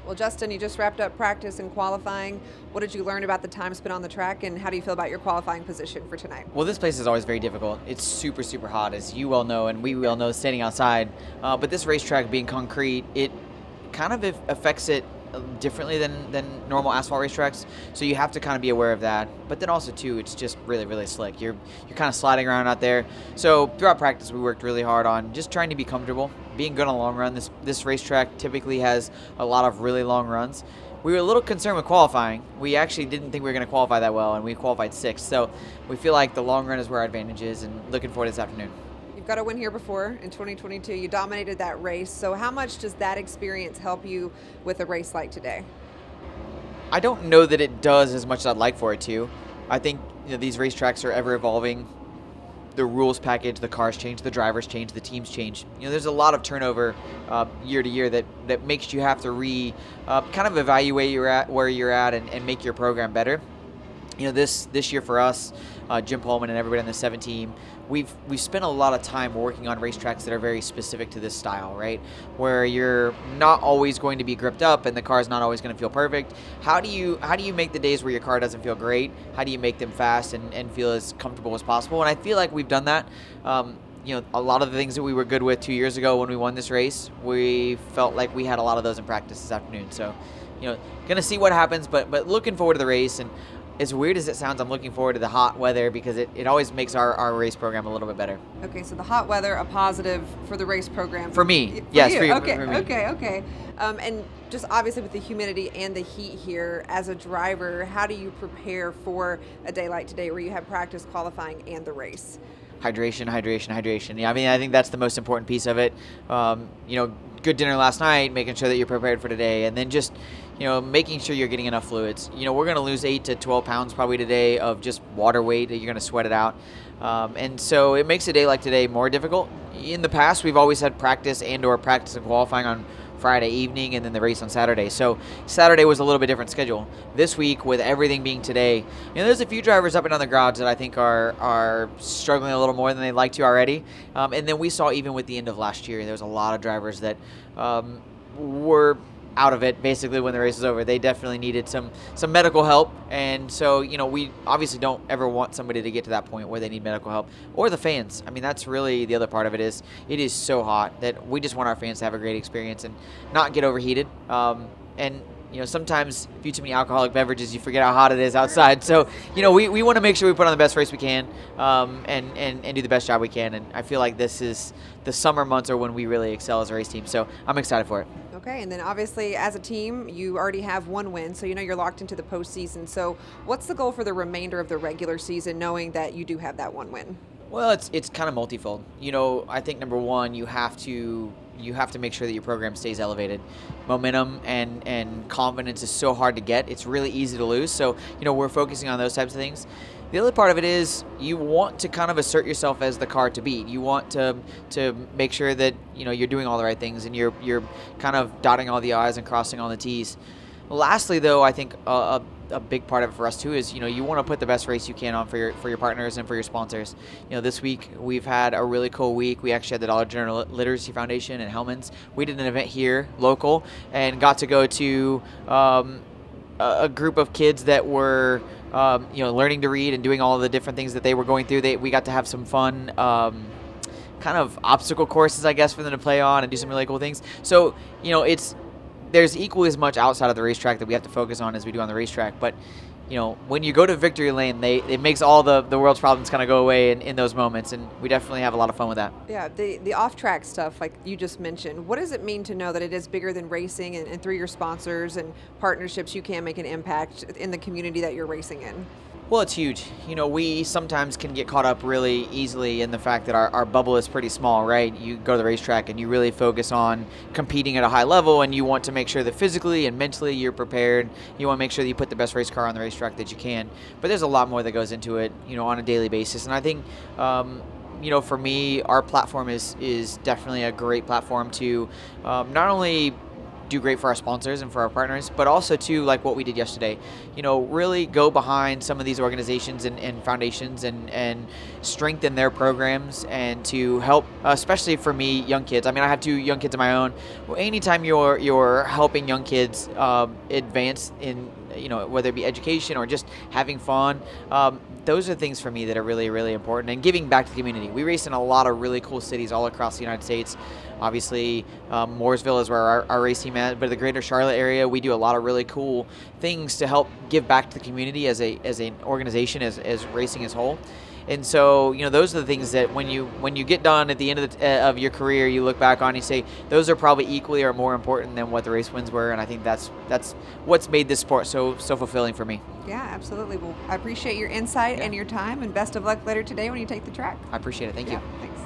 Well, Justin, you just wrapped up practice and qualifying. What did you learn about the time spent on the track, and how do you feel about your qualifying position for tonight? Well, this place is always very difficult. It's super, super hot, as you well know, and we well know standing outside. But this racetrack being concrete, it kind of affects it differently than normal asphalt racetracks. So you have to kind of be aware of that. But then also, too, it's just really, really slick. You're kind of sliding around out there. So throughout practice, we worked really hard on just trying to be comfortable, being good on the long run. This racetrack typically has a lot of really long runs. We were a little concerned with qualifying. We actually didn't think we were going to qualify that well, and we qualified 6th. So we feel like the long run is where our advantage is, and looking forward to this afternoon. You've got a win here before in 2022. You dominated that race. So how much does that experience help you with a race like today? I don't know that it does as much as I'd like for it to. I think these racetracks are ever evolving. The rules package, the cars change, the drivers change, the teams change. There's a lot of turnover year to year that makes you have to kind of evaluate where you're at and make your program better. This year for us, Jim Pullman and everybody on the 7 team, we've spent a lot of time working on racetracks that are very specific to this style, right? Where you're not always going to be gripped up and the car's not always going to feel perfect. How do you make the days where your car doesn't feel great? How do you make them fast and feel as comfortable as possible? And I feel like we've done that. A lot of the things that we were good with 2 years ago when we won this race, we felt like we had a lot of those in practice this afternoon. So, gonna see what happens, but looking forward to the race. And as weird as it sounds, I'm looking forward to the hot weather because it always makes our race program a little bit better. Okay, so the hot weather, a positive for the race program. For me, yes. For you. Okay, for me. okay. And just obviously with the humidity and the heat here, as a driver, how do you prepare for a day like today where you have practice, qualifying, and the race? Hydration. Yeah, I think that's the most important piece of it. Good dinner last night, making sure that you're prepared for today, and then just making sure you're getting enough fluids. We're going to lose 8 to 12 pounds probably today of just water weight that you're going to sweat it out. And so it makes a day like today more difficult. In the past, we've always had practice and qualifying on Friday evening and then the race on Saturday. So Saturday was a little bit different schedule. This week, with everything being today, there's a few drivers up and down the garage that I think are struggling a little more than they'd like to already. And then we saw even with the end of last year, there was a lot of drivers that were out of it basically when the race was over. They definitely needed some medical help, and so we obviously don't ever want somebody to get to that point where they need medical help, or the fans. That's really the other part of it. Is it is so hot that we just want our fans to have a great experience and not get overheated. And sometimes if you eat too many alcoholic beverages, you forget how hot it is outside. So we want to make sure we put on the best race we can, and do the best job we can. And I feel like this is the summer months are when we really excel as a race team. So I'm excited for it. Okay, and then obviously as a team, you already have one win, so you're locked into the postseason. So what's the goal for the remainder of the regular season, knowing that you do have that one win? Well, it's kind of multifold. I think number one, you have to make sure that your program stays elevated. Momentum and confidence is so hard to get. It's really easy to lose. So, we're focusing on those types of things. The other part of it is you want to kind of assert yourself as the car to beat. You want to make sure that you're doing all the right things and you're kind of dotting all the I's and crossing all the T's. Lastly, though, I think a big part of it for us too is you want to put the best race you can on for your partners and for your sponsors. This week we've had a really cool week. We actually had the Dollar General Literacy Foundation in Hellman's. We did an event here local and got to go to a group of kids that were learning to read and doing all of the different things that they were going through. We got to have some fun kind of obstacle courses, I guess, for them to play on and do some really cool things. So there's equally as much outside of the racetrack that we have to focus on as we do on the racetrack. But, when you go to victory lane, it makes all the world's problems kind of go away in those moments. And we definitely have a lot of fun with that. Yeah, the off-track stuff, like you just mentioned, what does it mean to know that it is bigger than racing and through your sponsors and partnerships you can make an impact in the community that you're racing in? Well, it's huge. We sometimes can get caught up really easily in the fact that our bubble is pretty small, right? You go to the racetrack and you really focus on competing at a high level, and you want to make sure that physically and mentally you're prepared. You want to make sure that you put the best race car on the racetrack that you can. But there's a lot more that goes into it, on a daily basis. And I think, for me, our platform is definitely a great platform to not only do great for our sponsors and for our partners, but also too, like what we did yesterday, really go behind some of these organizations and foundations and strengthen their programs and to help, especially for me, young kids. I mean, I have 2 young kids of my own. Well, anytime you're helping young kids advance in, whether it be education or just having fun, those are things for me that are really, really important, and giving back to the community. We race in a lot of really cool cities all across the United States. Obviously, Mooresville is where our race team is, but the greater Charlotte area, we do a lot of really cool things to help give back to the community as an organization, as racing as a whole. And so, those are the things that when you get done at the end of your career, you look back on and you say, those are probably equally or more important than what the race wins were. And I think that's what's made this sport so fulfilling for me. Yeah, absolutely. Well, I appreciate your insight and your time, and best of luck later today when you take the track. I appreciate it. Thank you. Thanks.